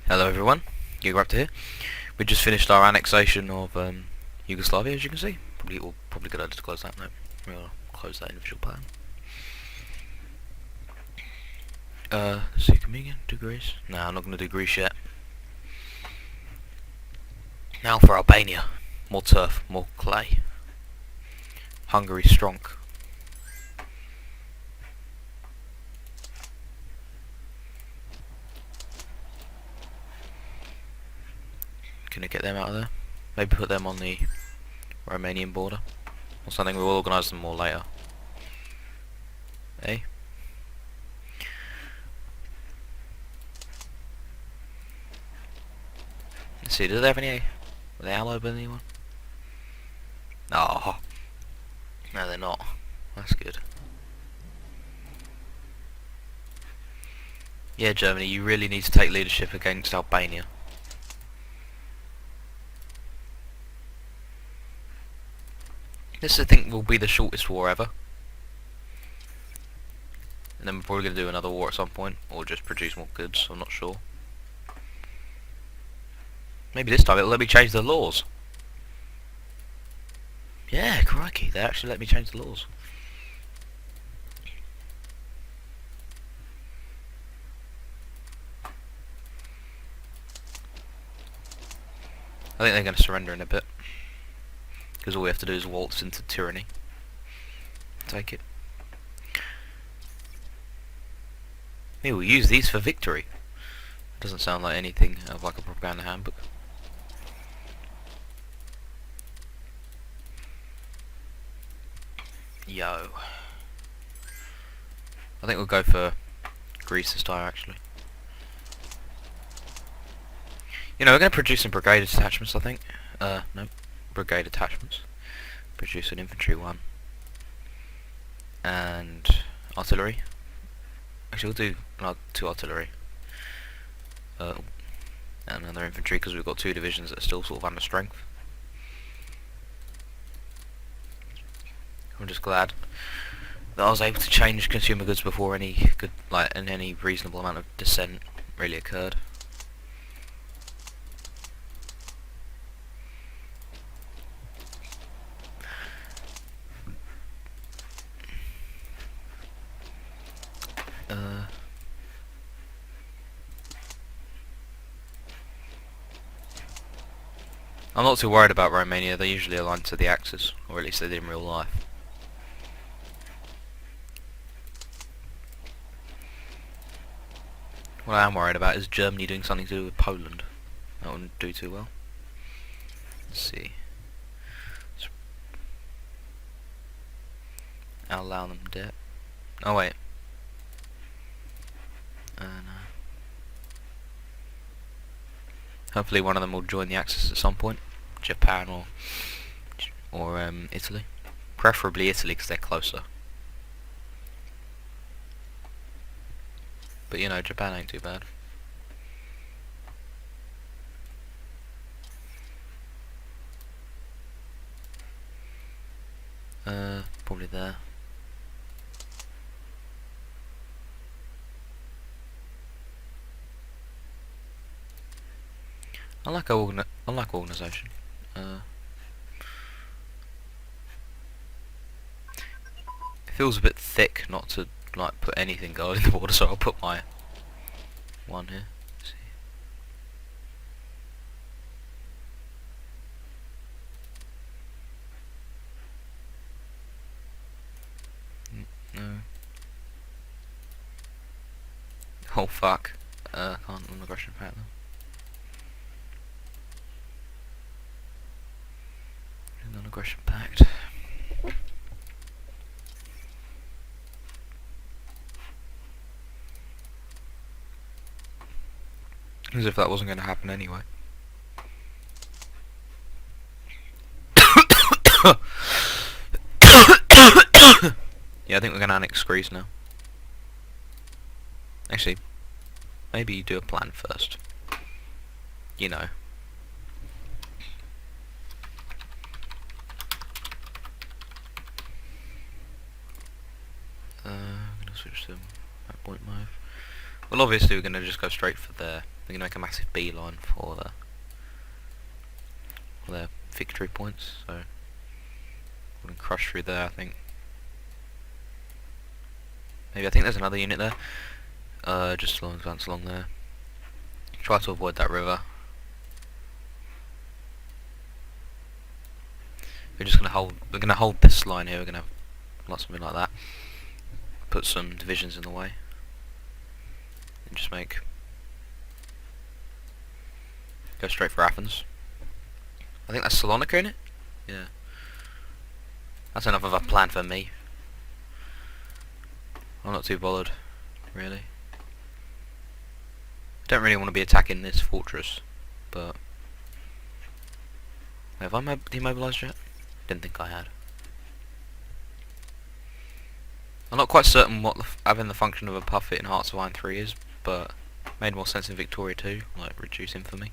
Hello everyone, Giga here. We just finished our annexation of Yugoslavia, as you can see. Probably good idea to close that. No, we'll close that individual plan. So you can begin do Greece. No, I'm not going to do Greece yet. Now for Albania. More turf, more clay. Hungary strong. Gonna get them out of there. Maybe put them on the Romanian border or something. We'll organise them more later. Eh? Let's see, do they have any? Were they allied with anyone? Oh, no, they're not. That's good. Yeah, Germany, you really need to take leadership against Albania. This, I think, will be the shortest war ever. And then we're probably going to do another war at some point, or just produce more goods, I'm not sure. Maybe this time it'll let me change the laws. Yeah, crikey, they actually let me change the laws. I think they're going to surrender in a bit. Because all we have to do is waltz into tyranny. Take it. Maybe we'll use these for victory. Doesn't sound like anything of like a propaganda handbook. Yo. I think we'll go for Greece this time, actually. You know, we're going to produce some brigade detachments, I think. No. Brigade attachments. Produce an infantry one. And artillery. Actually, we'll do 2 artillery. And another infantry, because we've got 2 divisions that are still sort of under strength. I'm just glad that I was able to change consumer goods before any any reasonable amount of dissent really occurred. I'm not too worried about Romania, they usually align to the Axis, or at least they did in real life. What I am worried about is Germany doing something to do with Poland. That wouldn't do too well. Let's see. I'll allow them debt. Oh wait. No. Hopefully one of them will join the Axis at some point. Japan or Italy. Preferably Italy because they're closer. But you know, Japan ain't too bad. Probably there. I like organisation. It feels a bit thick not to like put anything guarding the border, so I'll put my one here. Let's see. No. Oh fuck. Can't non-aggression pact them. Non-aggression pact. As if that wasn't going to happen anyway. Yeah, I think we're going to annex Greece now. Actually, maybe you do a plan first. You know. I'm going to switch to that point mode. Well, obviously we're going to just go straight for there. They're going to make a massive beeline for their victory points, so we're going to crush through there, I think. Maybe I think there's another unit there. Just advance along there. Try to avoid that river. We're just going to hold. We're going to hold this line here. We're going to have something like that. Put some divisions in the way, and just go straight for Athens. I think that's Salonika, in it. Yeah. That's enough of a plan for me. I'm not too bothered, really. I don't really want to be attacking this fortress, but have I demobilised yet? Didn't think I had. I'm not quite certain what having the function of a puffet in Hearts of Iron 3 is, but made more sense in Victoria 2, like reduce infamy.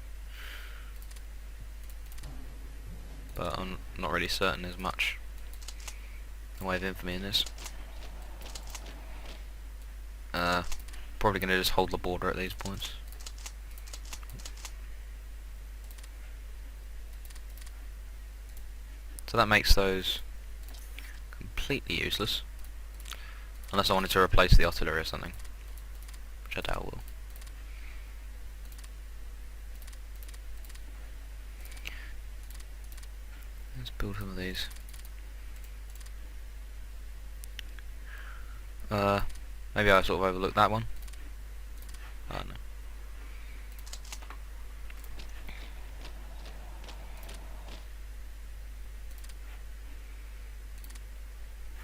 But I'm not really certain there's much in the way of infamy in this. Probably going to just hold the border at these points. So that makes those completely useless. Unless I wanted to replace the artillery or something. Which I doubt will. Let's build some of these. Maybe I sort of overlooked that one. Oh no.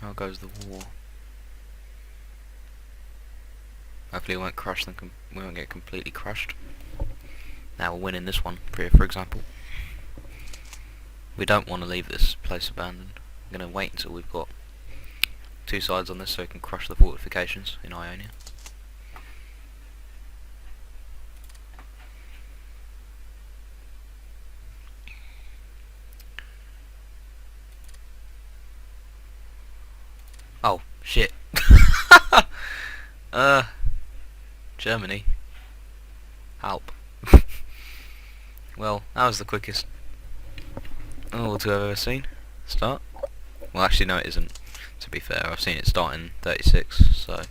How goes the war? Hopefully we won't crush them. We won't get completely crushed. Now we're winning this one, for example. We don't want to leave this place abandoned. I'm going to wait until we've got two sides on this so we can crush the fortifications in Ionia. Oh, shit. Germany. Help. Well, that was the quickest World War II I've ever seen. Start. Well, actually, no, it isn't. To be fair, I've seen it start in 36, so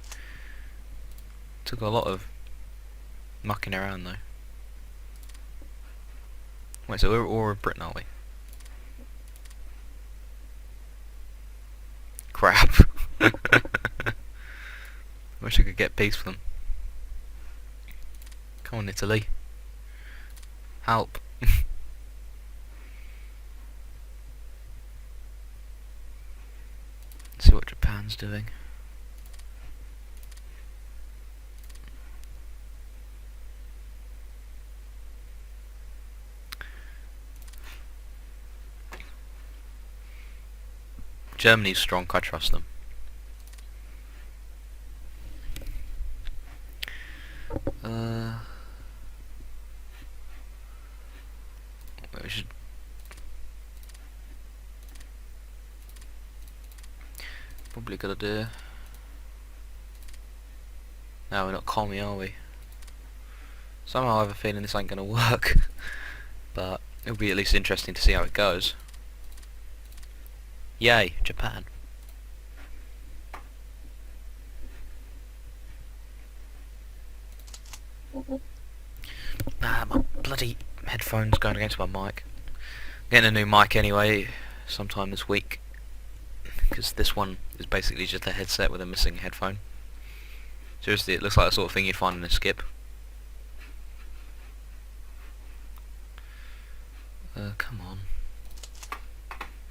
took a lot of mucking around though. Wait, so we're all of Britain, are we? Crap. Wish I could get peace with them. Come on, Italy. Help. See what Japan's doing. Germany's strong, I trust them. We should probably got to do. No, we're not commie, are we? Somehow I have a feeling this ain't gonna work, but it'll be at least interesting to see how it goes. Yay, Japan. Ah, my bloody headphones going against my mic. Getting a new mic anyway, sometime this week, because this one is basically just a headset with a missing headphone. Seriously, it looks like the sort of thing you'd find in a skip. Come on.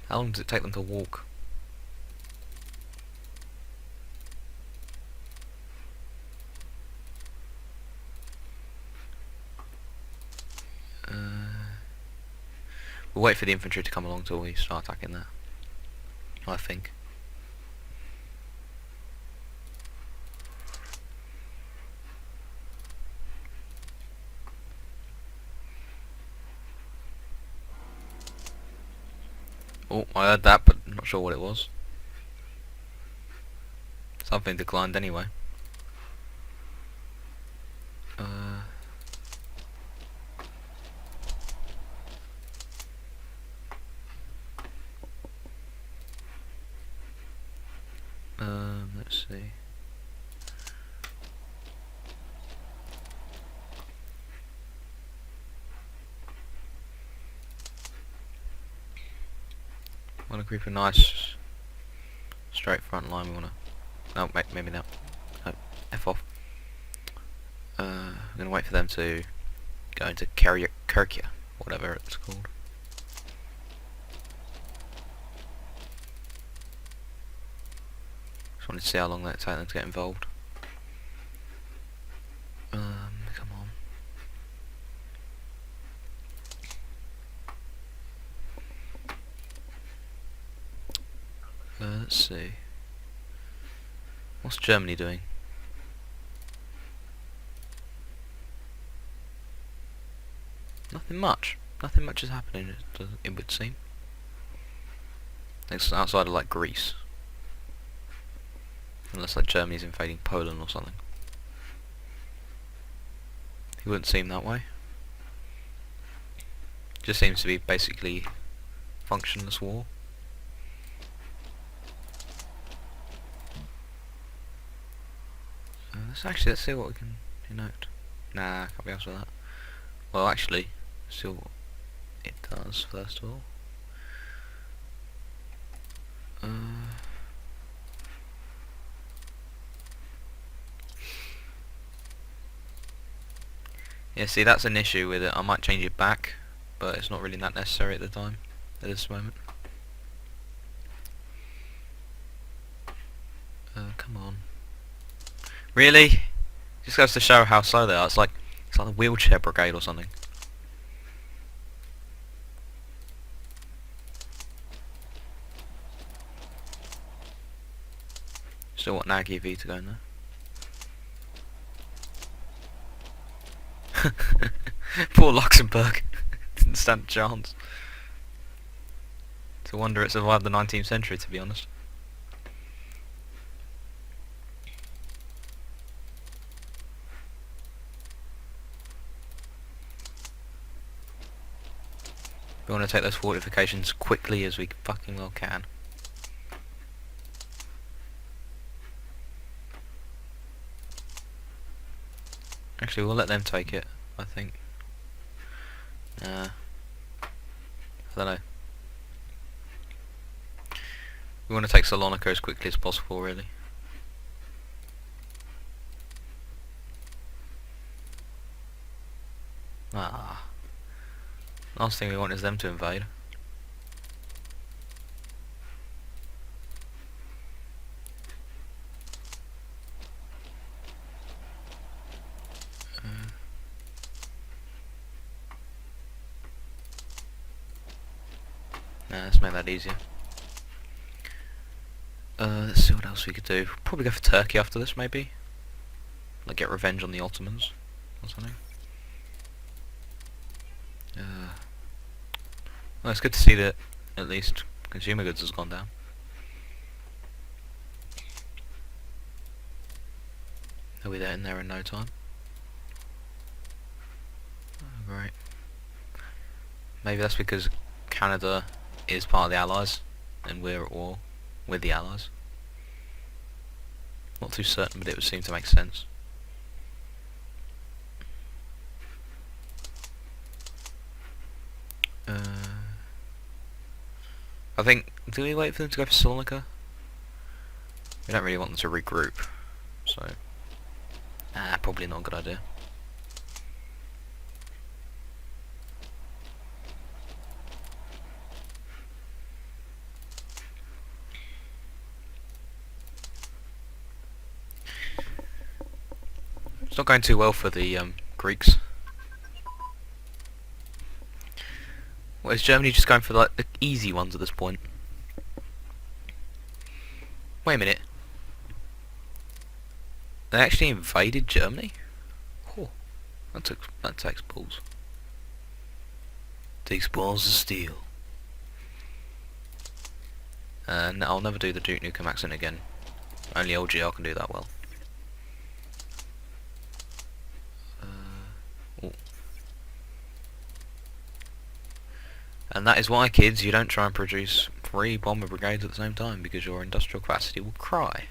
How long does it take them to walk? We'll wait for the infantry to come along till we start attacking that, I think. Oh, I heard that, but I'm not sure what it was. Something declined anyway. want to keep a nice straight front line. We want to. No, maybe not. No, F off. I'm gonna wait for them to go into Kirkia, whatever it's called. Just wanted to see how long that takes them to get involved. Come on. Let's see. What's Germany doing? Nothing much. Nothing much is happening, it would seem. It's outside of like Greece. Unless like Germany's invading Poland or something. It wouldn't seem that way. Just seems to be basically functionless war. Let's see what we can denote. Nah, can't be asked with that. Well, actually, see what it does first of all. Yeah, see, that's an issue with it. I might change it back, but it's not really that necessary at the time, at this moment. Come on. Really? Just goes to show how slow they are. It's like the wheelchair brigade or something. Still want Nagy V to go in there. Poor Luxembourg. Didn't stand a chance. It's a wonder it survived the 19th century, to be honest. We want to take those fortifications quickly as we fucking well can. Actually, we'll let them take it, I think. I don't know. We want to take Salonika as quickly as possible, really. Last thing we want is them to invade. Let's make that easier. Let's see what else we could do. Probably go for Turkey after this, maybe. Like get revenge on the Ottomans or something. Well, it's good to see that at least consumer goods has gone down. They'll be there in no time. Oh, great. Maybe that's because Canada is part of the Allies and we're at war with the Allies. Not too certain, but it would seem to make sense. I think, do we wait for them to go for Salonika? We don't really want them to regroup, so probably not a good idea. It's not going too well for the Greeks. What, is Germany just going for like the easy ones at this point? Wait a minute. They actually invaded Germany? Oh, that takes balls. Takes balls of steel. No, I'll never do the Duke Nukem accent again. Only LGR can do that well. And that is why, kids, you don't try and produce 3 bomber brigades at the same time, because your industrial capacity will cry.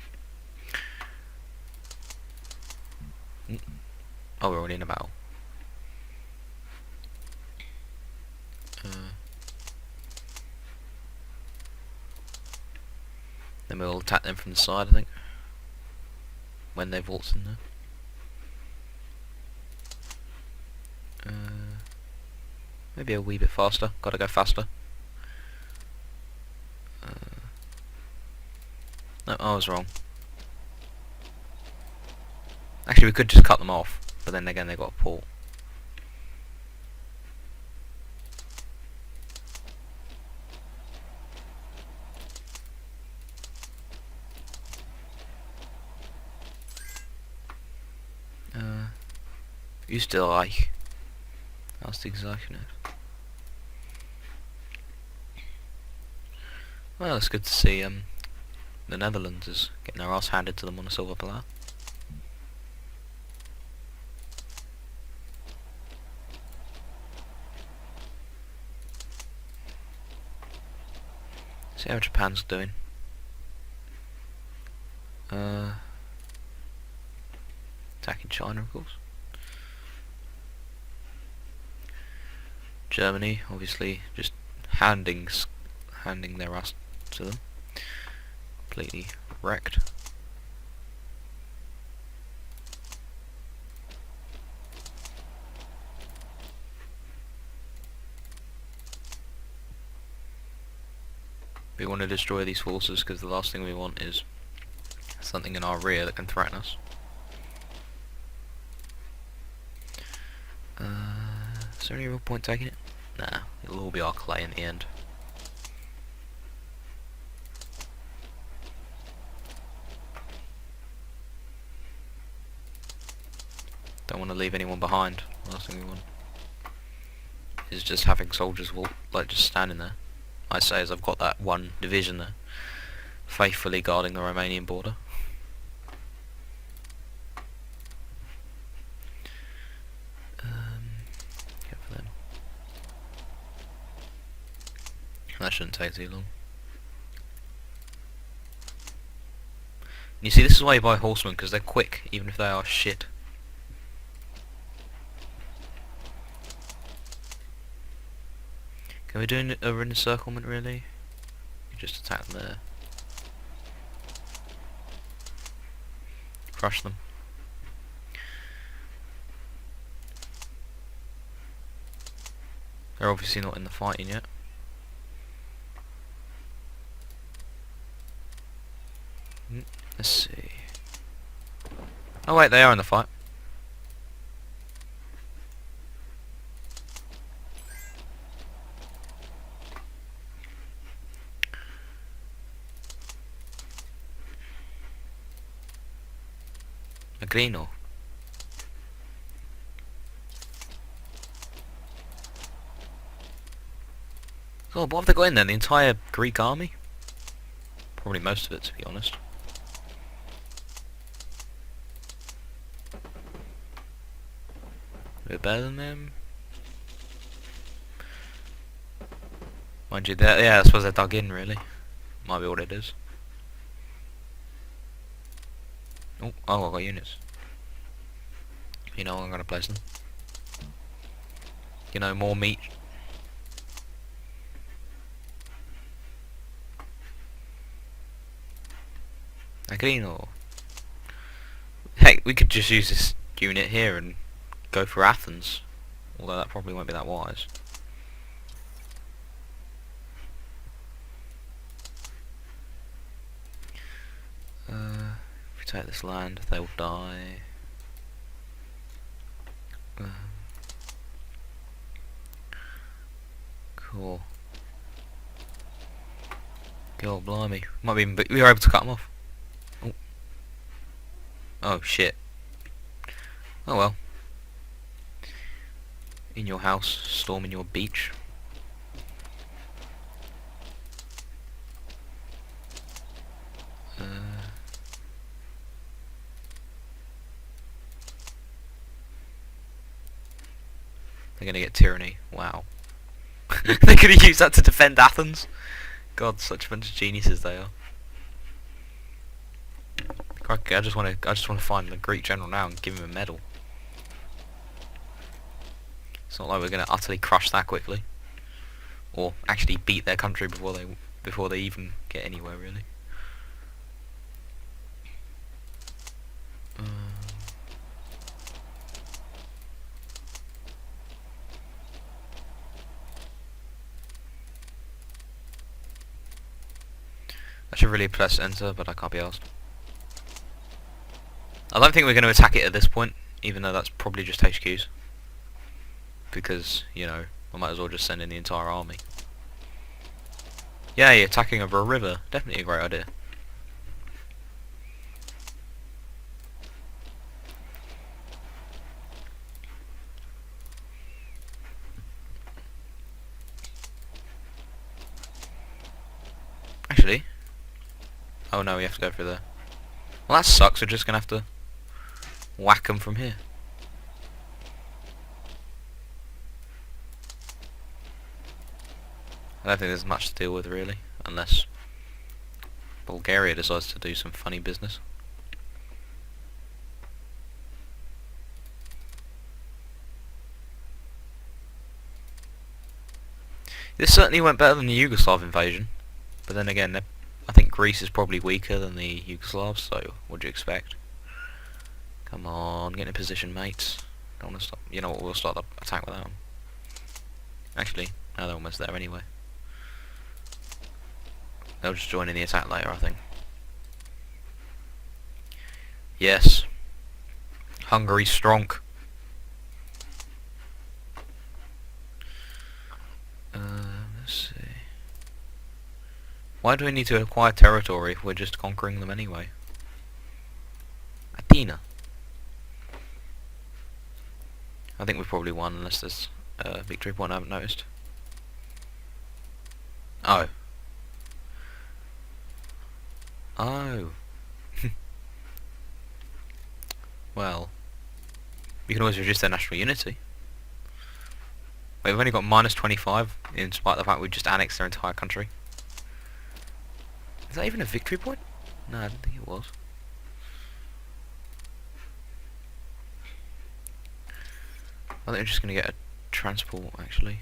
Oh, we're already in a battle. Then we'll attack them from the side, I think, when they waltz in there. Maybe a wee bit faster. Gotta go faster. No, I was wrong. Actually, we could just cut them off, but then again, they got a pull. Österreich. Ausgezeichnet. Well, it's good to see the Netherlands is getting their ass handed to them on a silver platter. See how Japan's doing. Attacking China, of course. Germany, obviously, just handing their ass to them. Completely wrecked. We want to destroy these forces because the last thing we want is something in our rear that can threaten us. Is there any real point taking it? Nah, it'll all be our clay in the end. Don't want to leave anyone behind. Last thing we want is just having soldiers like just standing there. I say as I've got that one division there, faithfully guarding the Romanian border. That shouldn't take too long. And you see, this is why you buy horsemen, because they're quick, even if they are shit. Can we do a encirclement, really? You just attack them there. Crush them. They're obviously not in the fighting yet. Let's see. Oh wait, they are in the fight. Agrino. Oh, what have they got in there? The entire Greek army? Probably most of it, to be honest. We're better than them. Mind you, yeah, I suppose they're dug in, really. Might be what it is. Oh, I've got units. You know, I'm gonna place them. You know, more meat. Agrino. Heck, we could just use this unit here and go for Athens, although that probably won't be that wise. If we take this land, they will die. Cool. God blimey. Might be even we were able to cut them off. Oh. Oh shit. Oh well. In your house, storming your beach. They're gonna get tyranny. Wow. They're gonna use that to defend Athens. God, such a bunch of geniuses they are. Crikey, I just want to find the Greek general now and give him a medal. It's not like we're gonna utterly crush that quickly, or actually beat their country before they even get anywhere, really. I should really press enter, but I can't be asked. I don't think we're going to attack it at this point, even though that's probably just HQs. Because, you know, I might as well just send in the entire army. Yay, attacking over a river. Definitely a great idea. Actually... Oh no, we have to go through there. Well, that sucks. We're just going to have to whack them from here. I don't think there's much to deal with, really. Unless Bulgaria decides to do some funny business. This certainly went better than the Yugoslav invasion. But then again, I think Greece is probably weaker than the Yugoslavs, so what do you expect? Come on, get in position, mates. Don't want to stop. You know what, we'll start the attack without them. Actually, no, they're almost there anyway. They'll just join in the attack later, I think. Yes. Hungary strong. Let's see. Why do we need to acquire territory if we're just conquering them anyway? Athena. I think we've probably won unless there's a victory point I haven't noticed. Oh. Oh. Well. You can always reduce their national unity. Wait, we've only got minus 25 in spite of the fact we just annexed their entire country. Is that even a victory point? No, I didn't think it was. I think we're just going to get a transport, actually.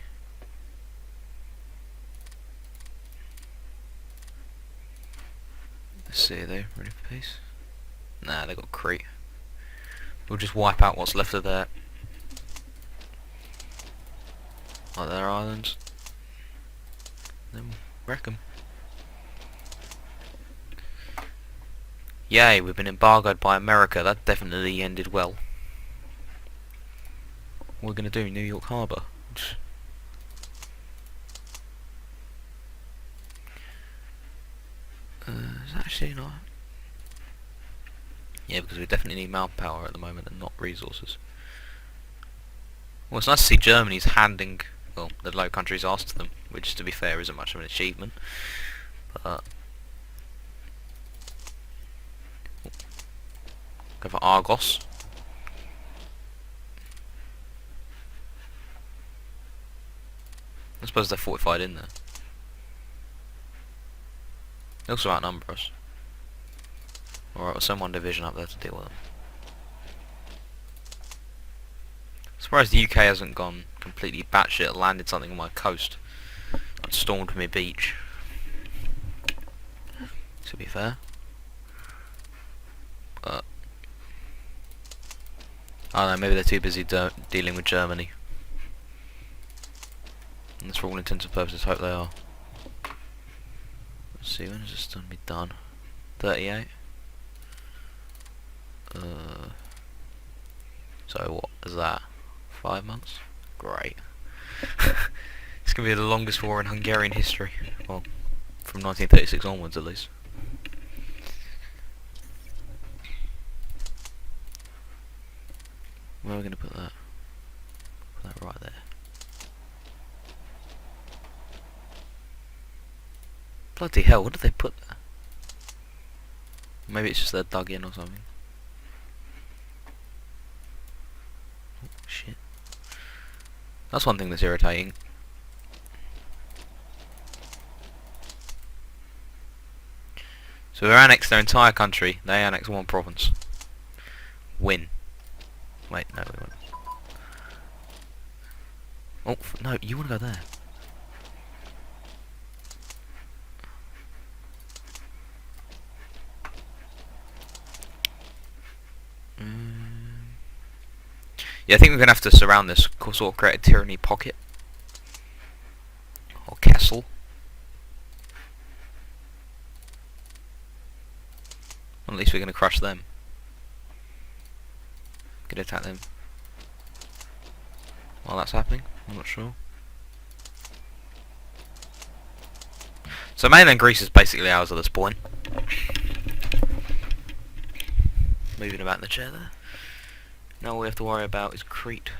Let's see, are they ready for peace? Nah, they got Crete. We'll just wipe out what's left of their islands. Then wreck them. Yay, we've been embargoed by America. That definitely ended well. What are we going to do? New York Harbour. Is that actually not... Yeah, because we definitely need manpower at the moment and not resources. Well, it's nice to see Germany's handing, well, the Low Countries arse to them, which, to be fair, isn't much of an achievement. But... Go for Argos. I suppose they're fortified in there. They also outnumber us. Alright, we'll send one division up there to deal with them. Surprised the UK hasn't gone completely batshit and landed something on my coast. And stormed my beach. To be fair. But... I don't know, maybe they're too busy dealing with Germany. And that's for all intents and purposes, hope they are. Let's see, when is this going to be done? 38? So what is that? 5 months? Great. It's going to be the longest war in Hungarian history. Well, from 1936 onwards at least. Where are we going to put that? Put that right there. Bloody hell, what did they put there? Maybe it's just they're dug in or something. Oh, shit. That's one thing that's irritating. So we annexed their entire country, they annexed one province. Win. Wait, no, we won't. Oh, no, you want to go there. Yeah, I think we're going to have to surround this, sort of create a tyranny pocket. Or castle. Well, at least we're going to crush them. Gonna attack them. While that's happening, I'm not sure. So mainland Greece is basically ours at this point. Moving about in the chair there. Now all we have to worry about is Crete.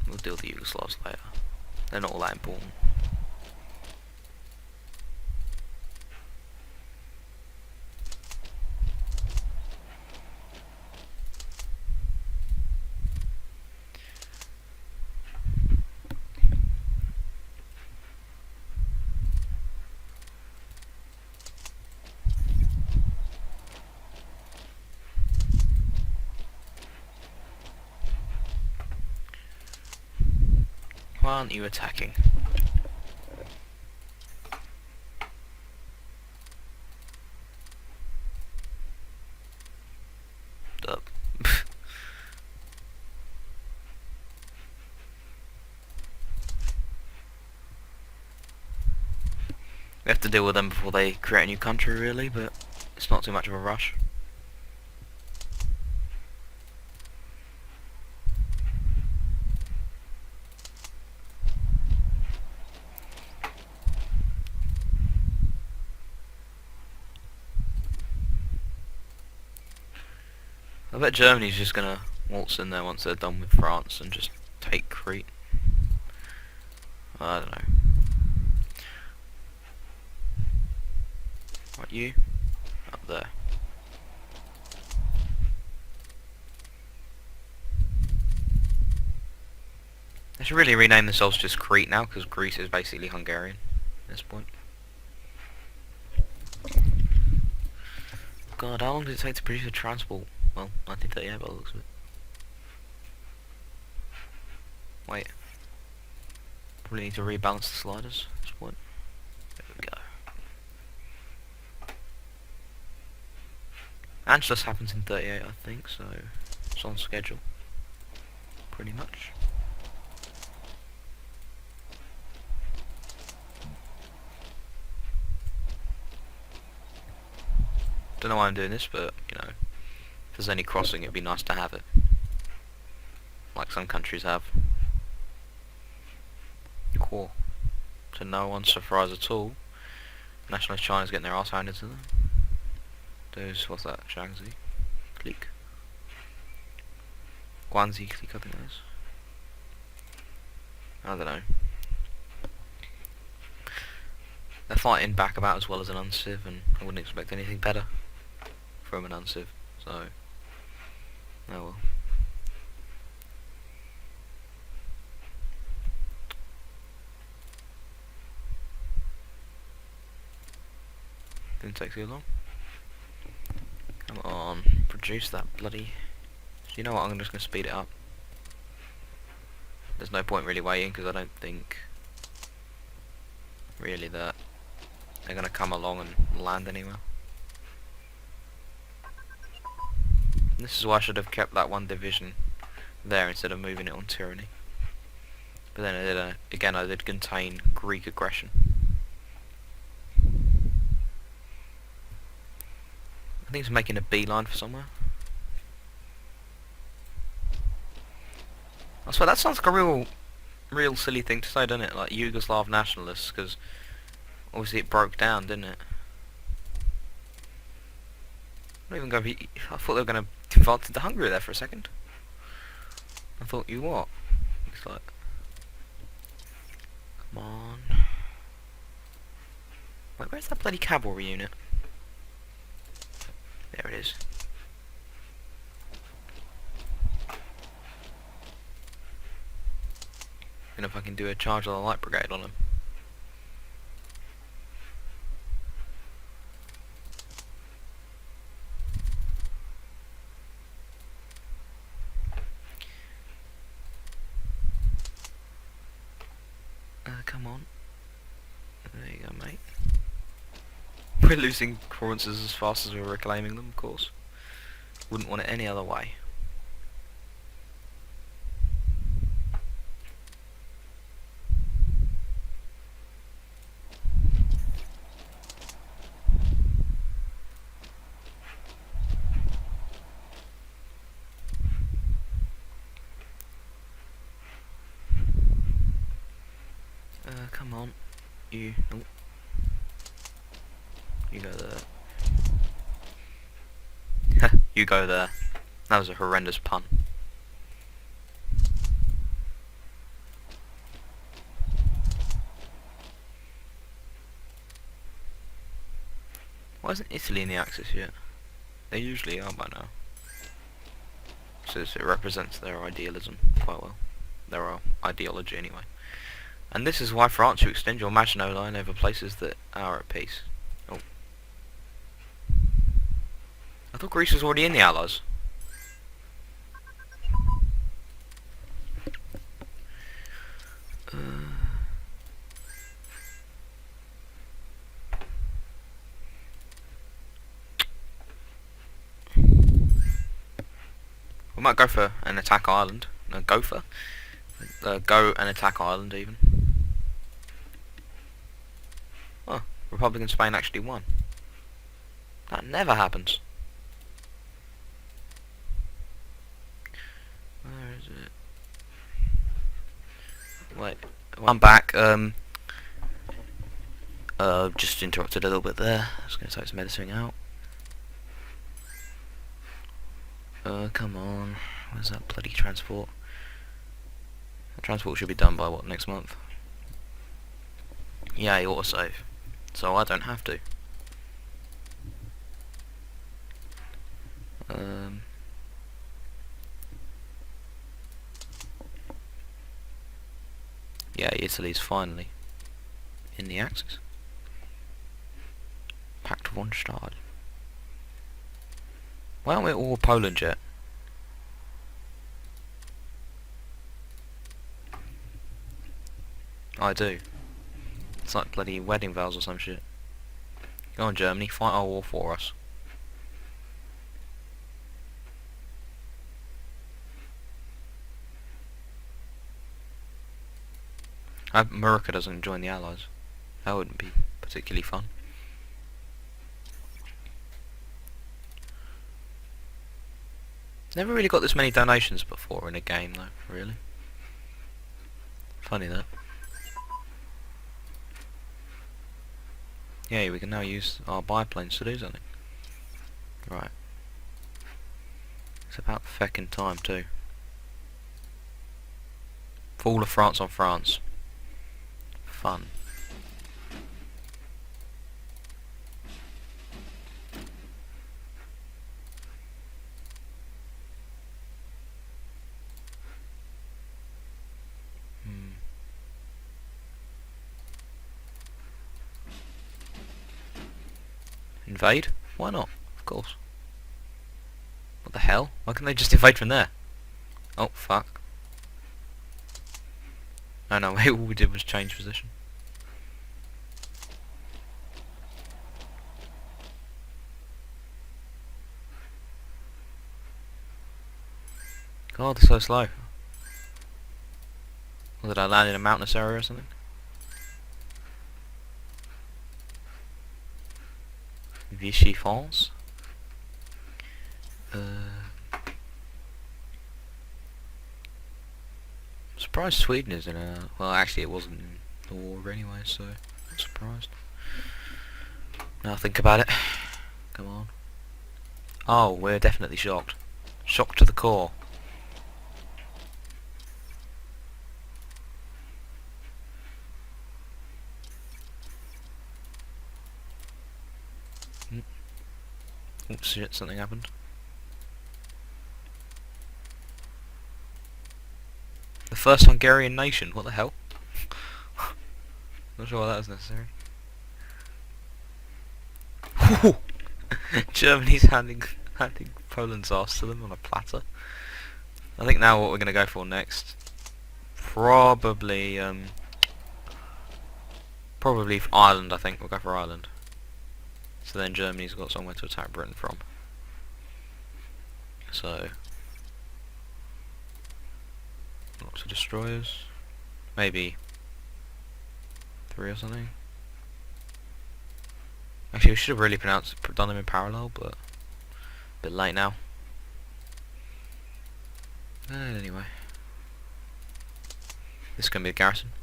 We'll deal with the Yugoslavs later. They're not all that important. Why aren't you attacking? Up. We have to deal with them before they create a new country, really, but it's not too much of a rush. I bet Germany's just gonna waltz in there once they're done with France and just take Crete. I don't know. Right, you up there. They should really rename themselves just Crete now, because Greece is basically Hungarian at this point. God, how long did it take to produce a transport? Well, 1938 by the looks of it. Wait. Probably need to rebalance the sliders at this point. There we go. Angelus happens in 38, I think, so it's on schedule. Pretty much. Don't know why I'm doing this, but, you know, if there's any crossing, it'd be nice to have it. Like some countries have. Cool. To no one's surprise at all, Nationalist China's getting their arse handed to them. Those, what's that? Shaanxi? Clique? Guanxi clique, I think that is. I don't know. They're fighting back about as well as an unciv, and I wouldn't expect anything better from an unciv, so oh well. Didn't take too long. Come on, produce that bloody... You know what, I'm just going to speed it up. There's no point really waiting, because I don't think really that they're going to come along and land anywhere. And this is why I should have kept that one division there instead of moving it on tyranny. But then I did contain Greek aggression. I think it's making a beeline for somewhere. I swear that sounds like a real silly thing to say, doesn't it? Like Yugoslav nationalists, because obviously it broke down, didn't it? I'm not even going to be... I thought they were going to default into Hungary there for a second. I thought, you what? It's like... Come on. Wait, where's that bloody cavalry unit? There it is. And if I can do a charge of the light brigade on them. Come on. There you go, mate. We're losing provinces as fast as we're reclaiming them, of course. Wouldn't want it any other way. Come on. You. Oh. You go there. You go there. That was a horrendous pun. Why isn't Italy in the Axis yet? They usually are by now. Since it represents their idealism quite well. Their ideology anyway. And this is why France, you extend your Maginot Line over places that are at peace. Oh. I thought Greece was already in the Allies. We might go for an attack Ireland. No, go and attack Ireland even. Oh, Republican Spain actually won. That never happens. Where is it? Wait, I'm back. Just interrupted a little bit there. I was going to take some editing out. Come on. Where's that bloody transport? The transport should be done by what, next month? Yeah, autosave. So I don't have to. Yeah, Italy's finally in the Axis. Pact von Stahl. Why aren't we all Poland yet? I do. It's like bloody wedding vows or some shit. Go on, Germany, fight our war for us. I hope America doesn't join the Allies. That wouldn't be particularly fun. Never really got this many donations before in a game though, really. Funny that. Yeah, we can now use our biplanes to do something. Right. It's about feckin' time too. Fall of France on France. Fun. Invade? Why not? Of course. What the hell? Why can't they just invade from there? Oh, fuck. Oh no, wait, all we did was change position. God, they're so slow. Or did I land in a mountainous area or something? Vichy France. I'm surprised Sweden is in a... Well, actually it wasn't in the war anyway, so I'm surprised. Now think about it. Come on. Oh, we're definitely shocked. Shocked to the core. Oh shit, something happened. The first Hungarian nation, what the hell? Not sure why that was necessary. Germany's handing Poland's arse to them on a platter. I think now what we're gonna go for next, probably for Ireland. I think we'll go for Ireland. So then Germany's got somewhere to attack Britain from. So lots of destroyers, maybe 3 or something. Actually, we should have really done them in parallel, but a bit late now. Anyway, this is gonna be a garrison.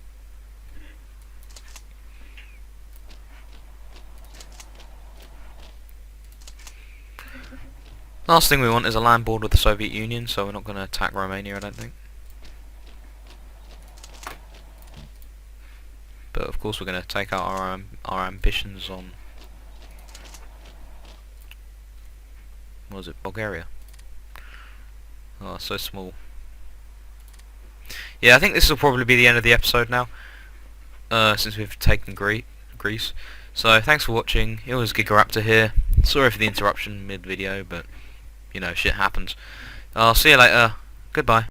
Last thing we want is a land border with the Soviet Union, so we're not going to attack Romania, I don't think. But of course we're going to take out our ambitions on... what was it? Bulgaria. Oh, so small. Yeah, I think this will probably be the end of the episode now, since we've taken Greece. So thanks for watching. It was Gigaraptor here. Sorry for the interruption mid-video, but you know, shit happens. I'll see you later. Goodbye.